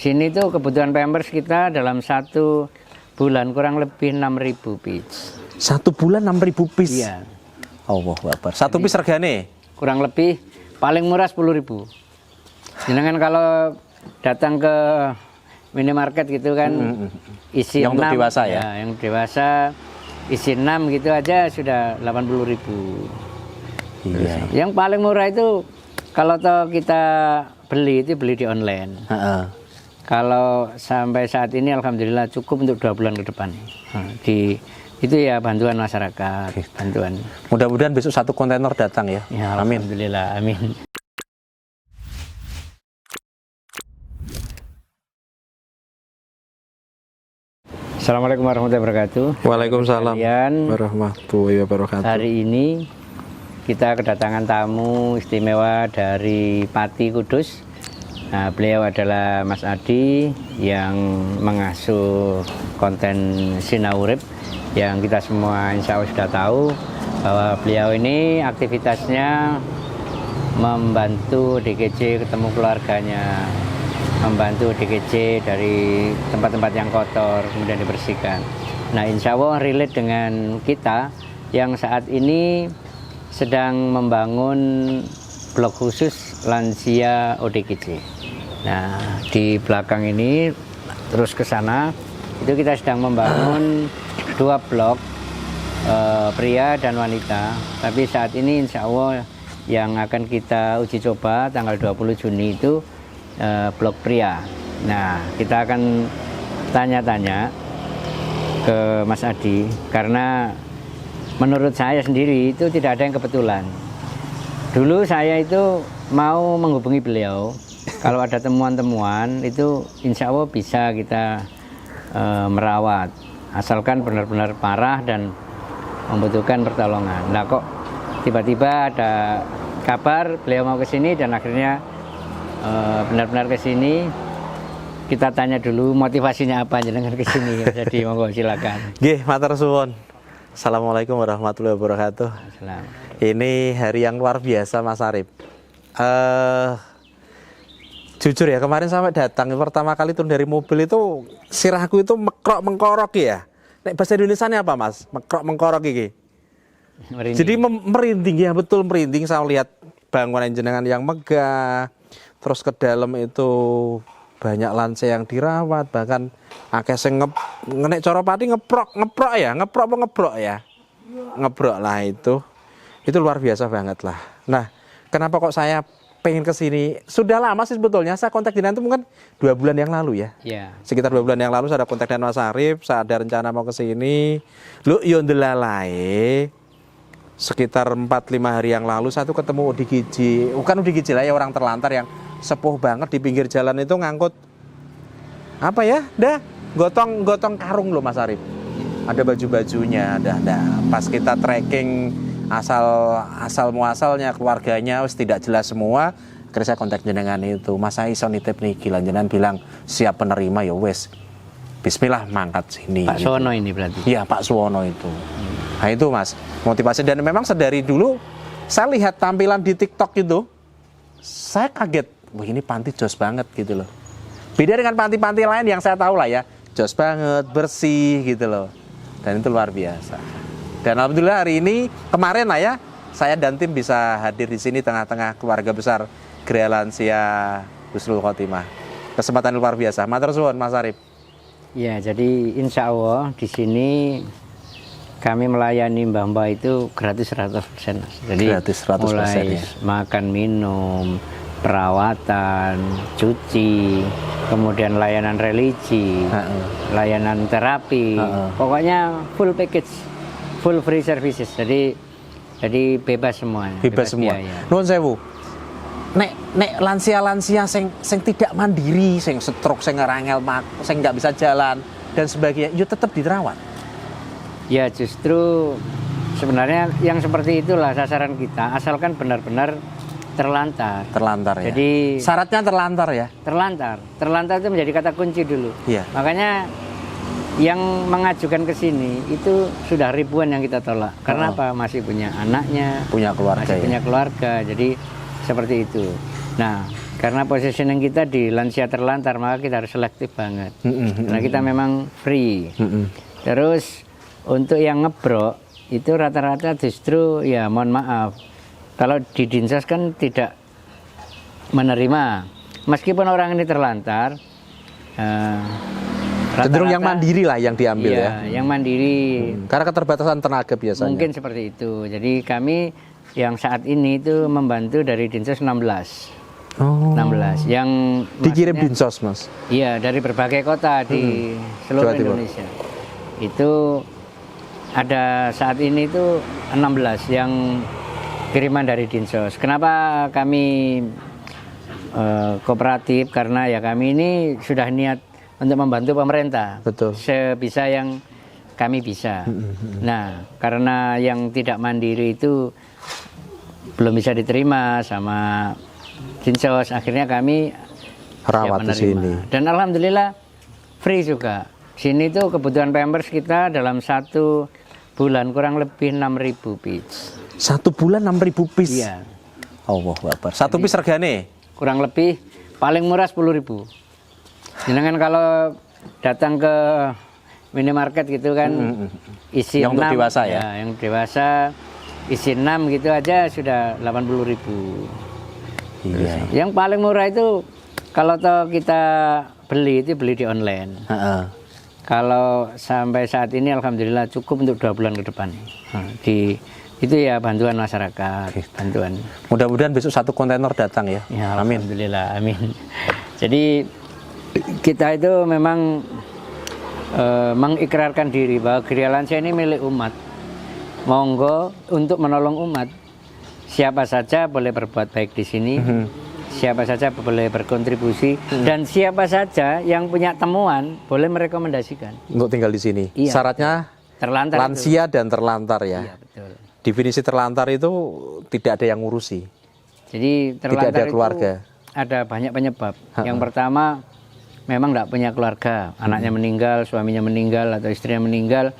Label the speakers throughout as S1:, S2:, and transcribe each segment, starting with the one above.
S1: Sini tuh kebutuhan Pampers kita dalam 1 bulan kurang lebih 6.000 piece.
S2: 1 bulan 6.000 piece.
S1: Iya.
S2: Allah Akbar. 1 piece regane?
S1: Kurang lebih paling murah 10.000. Jangan kalau datang ke minimarket gitu kan isi
S2: yang
S1: 6,
S2: untuk dewasa ya?
S1: Yang dewasa isi 6 gitu aja sudah 80.000.
S2: Iya.
S1: Yang paling murah itu kalau kita beli di online. Kalau sampai saat ini alhamdulillah cukup untuk 2 bulan ke depan. Itu ya bantuan masyarakat, bantuan.
S2: Mudah-mudahan besok 1 kontainer datang ya.
S1: Ya,
S2: Amin.
S1: alhamdulillah, amin. Assalamualaikum warahmatullahi wabarakatuh.
S2: Waalaikumsalam
S1: Kalian,
S2: warahmatullahi wabarakatuh.
S1: hari ini kita kedatangan tamu istimewa dari Pati Kudus. Nah, beliau adalah Mas Adi yang mengasuh konten Sinaurip yang kita semua insya Allah sudah tahu bahwa beliau ini aktivitasnya membantu DKJ ketemu keluarganya, membantu DKJ dari tempat-tempat yang kotor kemudian dibersihkan. Nah, insya Allah relate dengan kita yang saat ini sedang membangun blok khusus lansia ODGJ. Nah, di belakang ini terus ke sana itu kita sedang membangun 2 blok pria dan wanita. Tapi saat ini insya Allah yang akan kita uji coba tanggal 20 Juni itu blok pria. Nah, kita akan tanya-tanya ke Mas Adi karena menurut saya sendiri itu tidak ada yang kebetulan. Dulu saya itu mau menghubungi beliau. Kalau ada temuan-temuan itu insya Allah bisa kita merawat. Asalkan benar-benar parah dan membutuhkan pertolongan. Nah, kok tiba-tiba ada kabar beliau mau ke sini dan akhirnya benar-benar ke sini. Kita tanya dulu motivasinya apa jenengan ke sini. Jadi monggo silakan.
S2: Nggih, matur suwun. Assalamualaikum warahmatullahi wabarakatuh.
S1: Salam.
S2: Ini hari yang luar biasa Mas Arif. Jujur ya, kemarin sampai datang pertama kali turun dari mobil itu sirahku itu mekrok mengkorok ya. Nek bahasa Indonesianya apa Mas? Mekrok mengkorok iki.
S1: Merinding.
S2: Jadi merinding ya, betul merinding saya lihat bangunan jenengan yang megah. Terus ke dalam itu banyak lansia yang dirawat, bahkan akeh sing nek cara Pati ngeprok ya. Ngeprok lah itu. Itu luar biasa banget lah. Nah, kenapa kok saya pengen ke sini? Sudah lama sih sebetulnya. Saya kontak dengan itu mungkin 2 bulan yang lalu ya.
S1: Ya.
S2: Sekitar 2 bulan yang lalu saya ada kontak dengan Mas Arif, saya ada rencana mau ke sini. Lu yo ndelalae. Sekitar 4-5 hari yang lalu saya tuh ketemu ODGJ. Bukan ODGJ lah ya, orang terlantar yang sepuh banget di pinggir jalan itu ngangkut apa ya? Gotong karung loh Mas Arif. Ada baju-bajunya, ada pas kita trekking asal muasalnya keluarganya wis tidak jelas semua. Akhirnya saya kontak jenengan itu, Mas saya iso nitip niki, jenengan bilang siap penerima ya wis. Bismillah mangkat sini.
S1: Pak Suwono ini berarti.
S2: Iya, Pak Suwono itu. Nah itu Mas, motivasi. Dan memang sedari dulu saya lihat tampilan di TikTok itu, saya kaget, wah ini panti jos banget gitu loh. Beda dengan panti-panti lain yang saya tahu lah ya, jos banget, bersih gitu loh. Dan itu luar biasa. Dan alhamdulillah hari ini, kemarin lah ya, saya dan tim bisa hadir di sini tengah-tengah keluarga besar Gria Lansia Husnul Khotimah. Kesempatan luar biasa. Matur suwun Mas Arif.
S1: Ya, jadi insya Allah di sini kami melayani mbah-mbah itu gratis 100%. Jadi
S2: gratis 100%
S1: mulai
S2: ya.
S1: makan minum, perawatan, cuci, kemudian layanan religi, layanan terapi, pokoknya full package, full free services. Jadi bebas semuanya.
S2: Bebas semua. Nuwun sewu. Nek lansia-lansia sing tidak mandiri, sing stroke, sing ngerangel, sing nggak bisa jalan dan sebagainya, yo tetap dirawat.
S1: Ya justru sebenarnya yang seperti itulah sasaran kita, asalkan benar-benar terlantar.
S2: Terlantar ya.
S1: Jadi
S2: syaratnya terlantar ya.
S1: Terlantar itu menjadi kata kunci dulu.
S2: Iya.
S1: Makanya yang mengajukan ke sini itu sudah ribuan yang kita tolak. Karena apa? Masih punya anaknya,
S2: punya keluarga.
S1: Masih punya keluarga. Jadi seperti itu. Nah, Karena positioning kita di lansia terlantar, maka kita harus selektif banget. Karena kita memang free. Terus untuk yang ngebrok itu rata-rata justru ya mohon maaf, kalau di Dinsos kan tidak menerima. Meskipun orang ini terlantar,
S2: cenderung yang mandiri lah yang diambil ya.
S1: Yang mandiri.
S2: Karena keterbatasan tenaga biasanya.
S1: Mungkin seperti itu. Jadi kami yang saat ini itu membantu dari Dinsos 16. 16 yang
S2: dikirim Dinsos, Mas.
S1: Iya, dari berbagai kota di seluruh Indonesia. Itu ada saat ini itu 16 yang kiriman dari Dinsos. Kenapa kami kooperatif? Karena ya kami ini sudah niat untuk membantu pemerintah.
S2: Betul.
S1: Sebisa yang kami bisa. Nah, karena yang tidak mandiri itu belum bisa diterima sama Dinsos, akhirnya kami
S2: rawat di sini.
S1: Dan alhamdulillah free juga. Sini tuh kebutuhan Pampers kita dalam 1 bulan kurang lebih 6.000 piece.
S2: 1 bulan 6.000 piece.
S1: Iya.
S2: Allah Akbar. 1 piece regane?
S1: Kurang lebih paling murah 10.000. Jangan kalau datang ke minimarket gitu kan isi
S2: yang
S1: 6,
S2: untuk dewasa ya.
S1: Yang dewasa isi 6 gitu aja sudah 80.000.
S2: Iya.
S1: Yang paling murah itu kalau toh kita beli itu beli di online. Kalau sampai saat ini alhamdulillah cukup untuk 2 bulan ke depan. Itu ya bantuan masyarakat, bantuan.
S2: Mudah-mudahan besok 1 kontainer datang ya.
S1: Ya,
S2: amin.
S1: Alhamdulillah, amin. Jadi kita itu memang mengikrarkan diri bahwa Geria Lansia ini milik umat. Monggo untuk menolong umat. Siapa saja boleh berbuat baik di sini, siapa saja boleh berkontribusi, dan siapa saja yang punya temuan boleh merekomendasikan.
S2: Untuk tinggal di sini.
S1: Iya.
S2: Syaratnya
S1: Terlantar
S2: lansia dan terlantar ya.
S1: Iya, betul.
S2: Definisi terlantar itu tidak ada yang ngurusi.
S1: Jadi
S2: tidak
S1: terlantar
S2: ada keluarga.
S1: Itu ada banyak penyebab. Yang pertama memang tidak punya keluarga, anaknya meninggal, suaminya meninggal atau istrinya meninggal,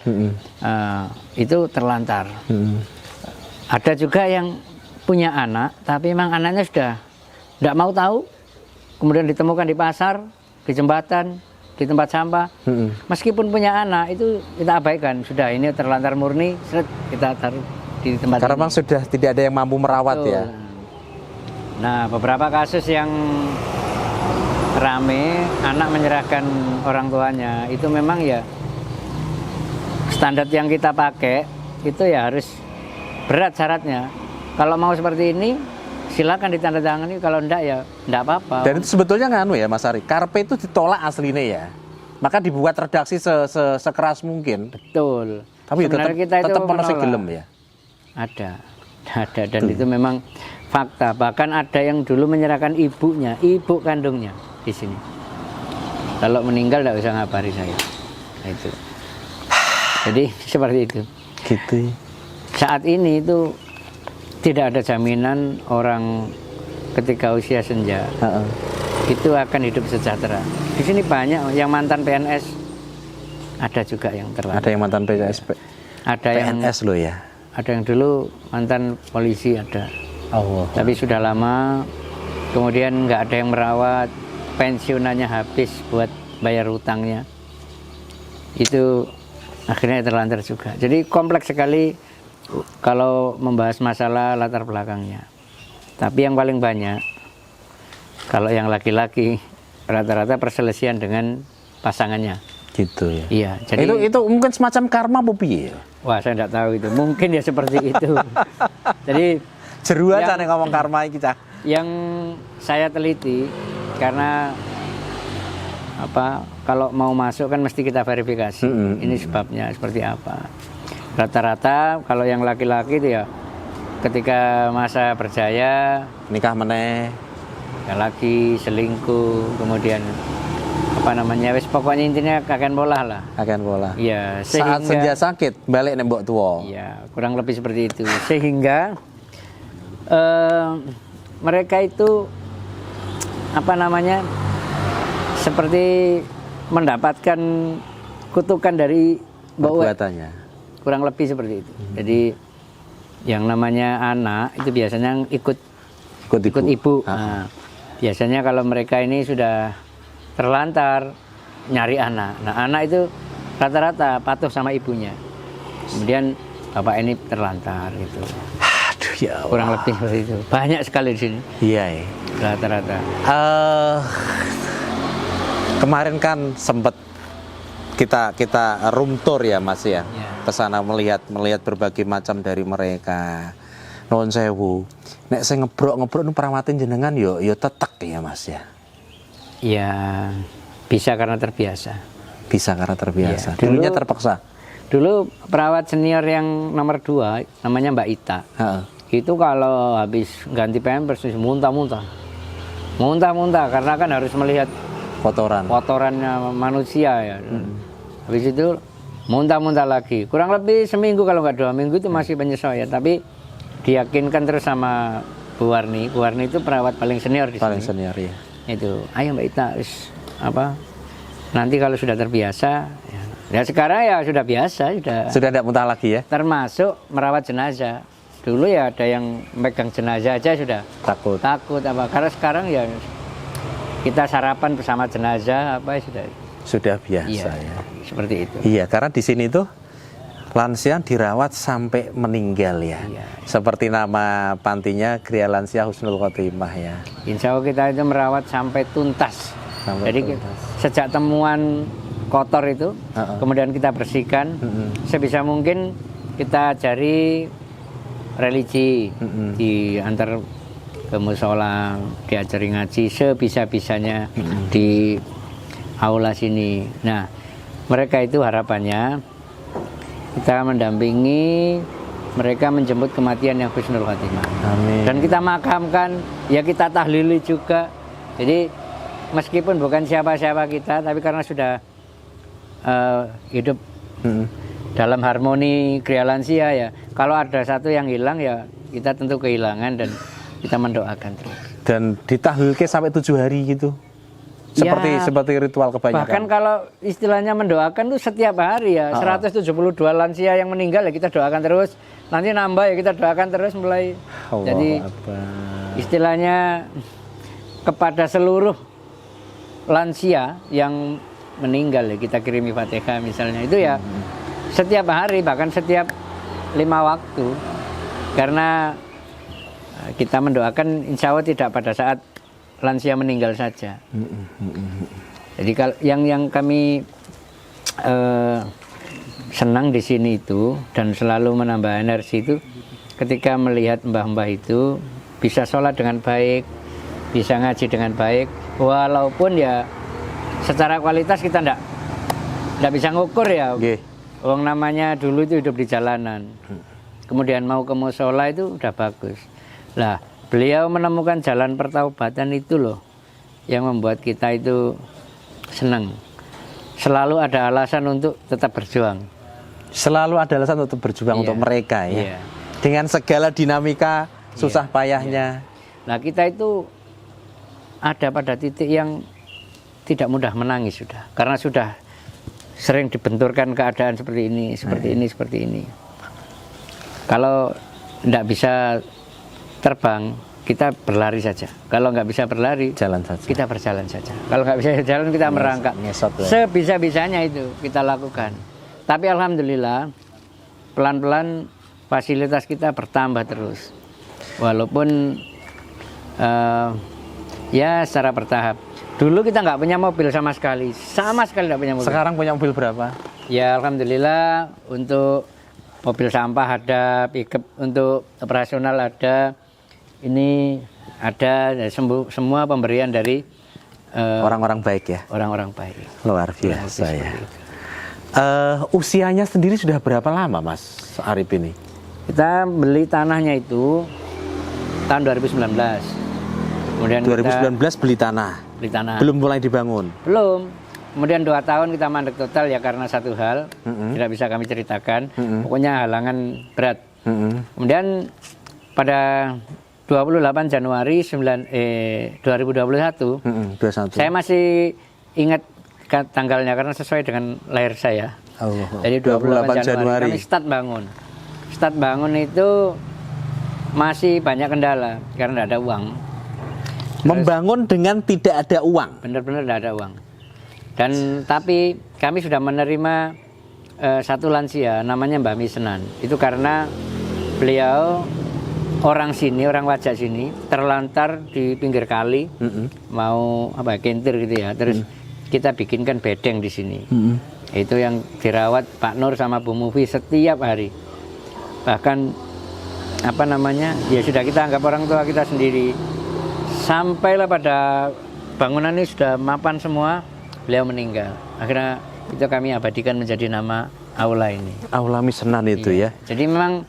S1: itu terlantar. Ada juga yang punya anak, tapi memang anaknya sudah tidak mau tahu, kemudian ditemukan di pasar, di jembatan, di tempat sampah. Meskipun punya anak, itu kita abaikan. Sudah ini terlantar murni, kita taruh di tempat
S2: karena
S1: ini.
S2: memang sudah tidak ada yang mampu merawat. Betul. Ya.
S1: Nah, beberapa kasus yang rame, anak menyerahkan orang tuanya, itu memang ya standar yang kita pakai, itu ya harus berat syaratnya. Kalau mau seperti ini, silakan ditandatangani. Kalau enggak ya enggak apa-apa.
S2: Dan itu sebetulnya nganu ya Mas Ari, karpe itu ditolak aslinya ya. Maka dibuat redaksi sekeras mungkin.
S1: Betul.
S2: Tapi tetap masih gelem ya.
S1: Ada dan itu memang fakta. Bahkan ada yang dulu menyerahkan ibunya, ibu kandungnya di sini. Kalau meninggal enggak usah ngabari saya. Nah, itu. Jadi seperti itu.
S2: Gitu.
S1: Saat ini itu tidak ada jaminan orang ketika usia senja itu akan hidup sejahtera. Di sini banyak yang mantan PNS, ada juga yang terlantar.
S2: Ada yang mantan PNS,
S1: ada
S2: PNS
S1: yang,
S2: loh ya.
S1: Ada yang dulu mantan polisi ada. Tapi sudah lama, kemudian nggak ada yang merawat, pensiunannya habis buat bayar hutangnya. Itu akhirnya terlantar juga. Jadi kompleks sekali kalau membahas masalah latar belakangnya. Tapi yang paling banyak, kalau yang laki-laki rata-rata perselisihan dengan pasangannya.
S2: Gitu ya.
S1: Iya. Jadi
S2: itu mungkin semacam karma apa piye?
S1: Wah, saya tidak tahu itu. Mungkin ya seperti itu. Jadi
S2: jeru aja nih ngomong karma kita.
S1: Yang saya teliti karena apa? Kalau mau masuk kan mesti kita verifikasi. Ini sebabnya seperti apa. Rata-rata kalau yang laki-laki itu ya ketika masa berjaya
S2: nikah meneh,
S1: lagi selingkuh, kemudian apa namanya, wis pokoknya intinya kakek pola lah.
S2: Kakek pola.
S1: Iya.
S2: Saat senja sakit balik nembok tua.
S1: Iya, kurang lebih seperti itu. Sehingga mereka itu apa namanya seperti mendapatkan kutukan dari
S2: perbuatannya.
S1: Kurang lebih seperti itu. Jadi yang namanya anak itu biasanya ikut ibu. Nah, Biasanya kalau mereka ini sudah terlantar nyari anak. Nah, anak itu rata-rata patuh sama ibunya. Kemudian bapak ini terlantar gitu.
S2: Aduh ya Allah.
S1: Kurang lebih seperti itu. Banyak sekali di sini
S2: Iya ya.
S1: rata-rata.
S2: Kemarin kan sempet kita room tour ya Mas ya.
S1: Ya.
S2: Ke sana melihat berbagai macam dari mereka. Nuwun sewu. Nek saya ngebrok nu perawatin jenengan yo tetek ya Mas ya.
S1: Ya bisa karena terbiasa.
S2: Bisa karena terbiasa.
S1: Iya.
S2: Dulunya terpaksa.
S1: Dulu perawat senior yang nomor 2 namanya Mbak Ita.
S2: Heeh.
S1: Itu kalau habis ganti pampers muntah-muntah karena kan harus melihat kotorannya manusia ya. Habis itu muntah-muntah lagi. Kurang lebih seminggu kalau nggak 2 minggu itu masih penyesuaian. Tapi diyakinkan terus sama Bu Warni. Bu Warni itu perawat paling senior di
S2: Paling
S1: sini.
S2: senior ya.
S1: Itu, ayo Mbak Ita, nanti kalau sudah terbiasa, ya sekarang ya sudah biasa,
S2: Sudah tidak muntah lagi ya?
S1: termasuk merawat jenazah. Dulu ya ada yang megang jenazah aja sudah
S2: Takut.
S1: apa, karena sekarang ya kita sarapan bersama jenazah
S2: Sudah biasa
S1: iya,
S2: ya.
S1: seperti itu.
S2: Iya, karena di sini tuh lansia dirawat sampai meninggal ya.
S1: Iya.
S2: Seperti nama pantinya Gria Lansia Husnul Khotimah ya.
S1: Insya Allah kita itu merawat sampai tuntas.
S2: Sampai
S1: Jadi
S2: tuntas.
S1: sejak temuan kotor itu, kemudian kita bersihkan, sebisa mungkin kita cari religi, diantar ke musola, diajari ngaji sebisa-bisanya di aula sini. Nah, mereka itu harapannya kita mendampingi mereka menjemput kematian yang husnul khotimah.
S2: Amin.
S1: Dan kita makamkan, ya kita tahlili juga. Jadi meskipun bukan siapa-siapa kita, tapi karena sudah hidup dalam harmoni Gria Lansia ya. Kalau ada satu yang hilang ya kita tentu kehilangan dan kita mendoakan terus.
S2: Dan ditahlilke sampai 7 hari gitu. Seperti ritual kebanyakan.
S1: Bahkan kalau istilahnya mendoakan tuh setiap hari ya. 172 lansia yang meninggal ya kita doakan terus. Nanti nambah ya kita doakan terus mulai. Jadi istilahnya kepada seluruh lansia yang meninggal ya kita kirimi Fatihah misalnya itu ya setiap hari bahkan setiap 5 waktu karena kita mendoakan insya Allah tidak pada saat lansia meninggal saja. Jadi kalau yang kami senang di sini itu dan selalu menambah energi itu ketika melihat mbah-mbah itu bisa sholat dengan baik, bisa ngaji dengan baik, walaupun ya secara kualitas kita enggak bisa ngukur ya. Wong namanya dulu itu hidup di jalanan. Kemudian mau ke musola itu udah bagus. Lah, beliau menemukan jalan pertaubatan itu loh yang membuat kita itu senang. Selalu ada alasan untuk tetap berjuang.
S2: Selalu ada alasan untuk berjuang untuk mereka ya. Dengan segala dinamika susah payahnya.
S1: Nah, kita itu ada pada titik yang tidak mudah menangis sudah. Karena sudah sering dibenturkan keadaan seperti ini, seperti ini. Kalau tidak bisa terbang, kita berlari saja. Kalau nggak bisa berlari,
S2: jalan saja.
S1: Kita berjalan saja. Kalau nggak bisa jalan, kita merangkak. Sebisa-bisanya itu kita lakukan. Tapi alhamdulillah, pelan-pelan fasilitas kita bertambah terus. Walaupun ya secara bertahap. Dulu kita nggak punya mobil sama sekali nggak punya mobil. Sekarang punya mobil berapa? Ya alhamdulillah untuk mobil sampah ada, pickup untuk operasional ada, ini ada semua pemberian dari
S2: orang-orang baik ya.
S1: Orang-orang baik.
S2: Luar biasa ya. Usianya sendiri sudah berapa lama Mas Arif ini?
S1: Kita beli tanahnya itu tahun 2019. Kemudian
S2: 2019 beli tanah. Belum mulai dibangun.
S1: Belum. Kemudian 2 tahun kita mandek total ya karena satu hal tidak bisa kami ceritakan. Pokoknya halangan berat. Kemudian pada 28 Januari 2021, saya masih ingat tanggalnya karena sesuai dengan lahir saya. Jadi 28 Januari kami start bangun. Start bangun itu masih banyak kendala karena tidak ada uang.
S2: Membangun dengan tidak ada uang.
S1: Benar-benar tidak ada uang. Dan tapi kami sudah menerima satu lansia namanya Mbak Misenan. Itu karena beliau orang sini, orang Wajak sini, terlantar di pinggir kali, mau apa kentir gitu ya. Terus kita bikinkan bedeng di sini. Itu yang dirawat Pak Nur sama Bu Mufi setiap hari. Bahkan apa namanya? Ya sudah kita anggap orang tua kita sendiri. Sampailah pada bangunan ini sudah mapan semua, beliau meninggal. Akhirnya itu kami abadikan menjadi nama aula ini.
S2: Aula Misenan itu ya.
S1: Jadi memang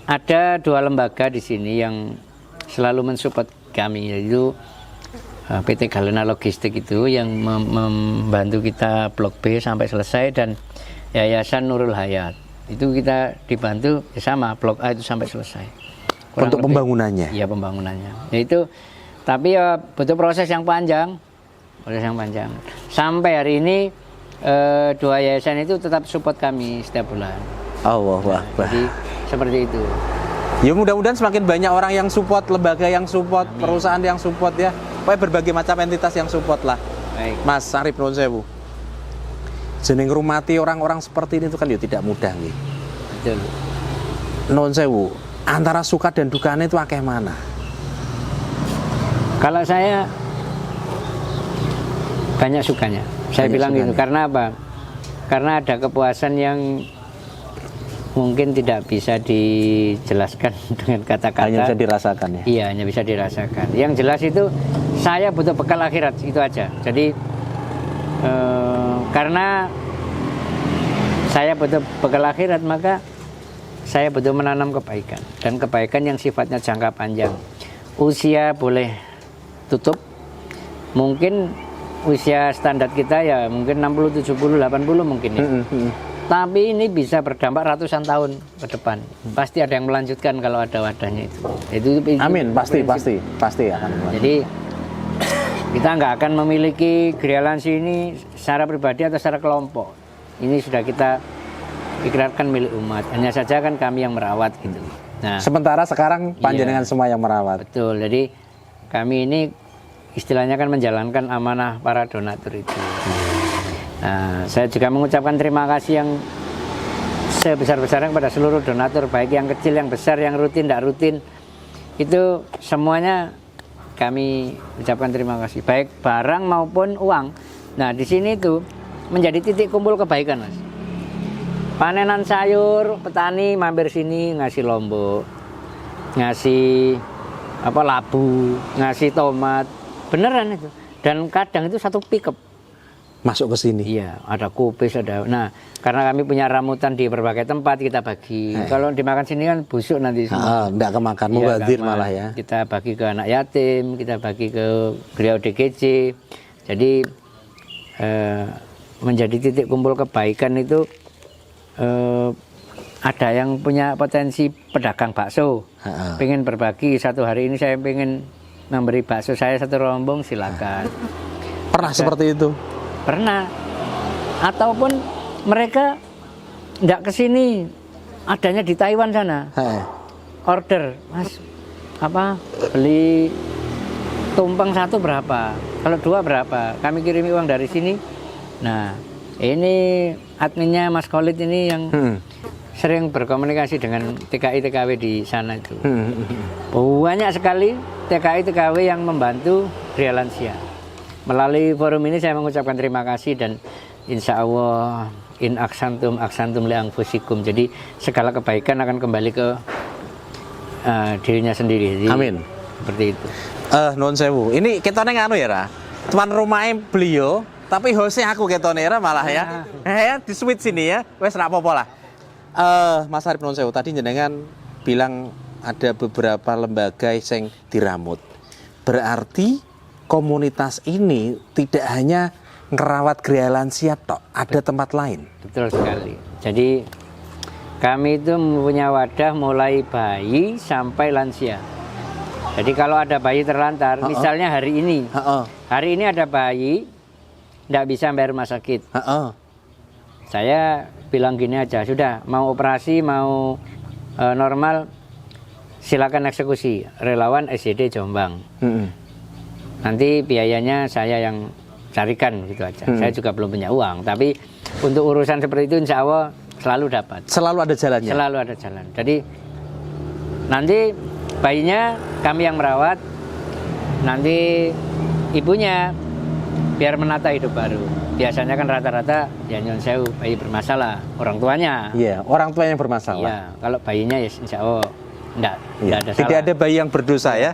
S1: ada dua lembaga di sini yang selalu mensupport kami, yaitu PT Galena Logistik itu yang membantu kita Blok B sampai selesai, dan Yayasan Nurul Hayat itu kita dibantu ya sama Blok A itu sampai selesai.
S2: Untuk pembangunannya.
S1: Iya, pembangunannya. Yaitu tapi ya butuh proses yang panjang. Sampai hari ini dua yayasan itu tetap support kami setiap bulan.
S2: Allah.
S1: Jadi seperti itu.
S2: Ya mudah-mudahan semakin banyak orang yang support, lembaga yang support, perusahaan yang support ya. Pokoknya berbagai macam entitas yang support lah.
S1: Baik.
S2: Mas Arif nuwun sewu. Jeneng rumati orang-orang seperti ini itu kan ya tidak mudah nih.
S1: Betul.
S2: Nuwun sewu. Antara suka dan dukanya itu akeh mana?
S1: Kalau saya banyak sukanya. Saya bilang gitu. Karena apa? Karena ada kepuasan yang mungkin tidak bisa dijelaskan dengan kata-kata.
S2: Hanya bisa dirasakan ya?
S1: Iya, hanya bisa dirasakan. Yang jelas itu saya butuh bekal akhirat, itu aja. Jadi karena saya butuh bekal akhirat, maka saya butuh menanam kebaikan. Dan kebaikan yang sifatnya jangka panjang. Usia boleh tutup. Mungkin usia standar kita ya mungkin 60, 70, 80 mungkin ya. Tapi ini bisa berdampak ratusan tahun ke depan. Pasti ada yang melanjutkan kalau ada wadahnya itu.
S2: Amin, pasti akan.
S1: Jadi kita nggak akan memiliki Grialansi ini secara pribadi atau secara kelompok. Ini sudah kita ikrarkan milik umat. Hanya saja kan kami yang merawat gitu. Nah,
S2: sementara sekarang panjenengan semua yang merawat.
S1: Betul. Jadi kami ini istilahnya kan menjalankan amanah para donatur itu. Nah, saya juga mengucapkan terima kasih yang sebesar-besarnya kepada seluruh donatur, baik yang kecil, yang besar, yang rutin, tidak rutin. Itu semuanya kami ucapkan terima kasih, baik barang maupun uang. Nah, di sini itu menjadi titik kumpul kebaikan, Mas. Panenan sayur, petani mampir sini ngasih lombok, ngasih labu, ngasih tomat, beneran itu. Dan kadang itu satu pickup
S2: masuk ke sini.
S1: Iya, ada kubis, ada. Nah, karena kami punya ramutan di berbagai tempat, kita bagi. Kalau dimakan sini kan busuk nanti semua.
S2: Enggak kemakan, mubazir malah ya.
S1: Kita bagi ke anak yatim, kita bagi ke Griau DGC. Jadi menjadi titik kumpul kebaikan itu. Ada yang punya potensi pedagang bakso, pengen berbagi, satu hari ini saya pengen memberi bakso saya satu rombong, silakan.
S2: Pernah seperti itu?
S1: Pernah. Ataupun mereka tidak kesini, adanya di Taiwan sana. Order, Mas, beli tumpeng satu berapa? Kalau dua berapa? Kami kirimi uang dari sini. Nah, ini adminnya Mas Khalid ini yang sering berkomunikasi dengan TKI-TKW di sana itu. Banyak sekali TKI-TKW yang membantu Grialansia. Melalui forum ini saya mengucapkan terima kasih, dan insya Allah in aksantum li anfusikum. Jadi segala kebaikan akan kembali ke dirinya sendiri. Jadi,
S2: amin.
S1: Seperti itu.
S2: Nuwun sewu. Ini ketone nganu ya, Ra. Tuan rumahnya beliau, tapi hostnya aku ketone malah ya. Ya di switch sini ya. Wes ra apa-apa lah. Mas Arif nuwun sewu, tadi jenengan bilang ada beberapa lembaga yang diramut. Berarti komunitas ini tidak hanya ngerawat Grialansia tok, ada tempat lain.
S1: Betul sekali. Jadi kami itu mempunyai wadah mulai bayi sampai lansia. Jadi kalau ada bayi terlantar, misalnya hari ini ada bayi tidak bisa bayar rumah sakit. Saya bilang gini aja, sudah mau operasi mau normal, silakan eksekusi, relawan SJD Jombang. Nanti biayanya saya yang carikan gitu aja. Saya juga belum punya uang, tapi untuk urusan seperti itu insya Allah selalu dapat.
S2: Selalu ada jalannya.
S1: Selalu ada jalan. Jadi nanti bayinya kami yang merawat, nanti ibunya biar menata hidup baru. Biasanya kan rata-rata ya nyun sewu bayi bermasalah, orang tuanya.
S2: Iya, orang tua yang bermasalah.
S1: Iya, kalau bayinya ya insya Allah enggak ada salah.
S2: Tidak ada bayi yang berdosa ya.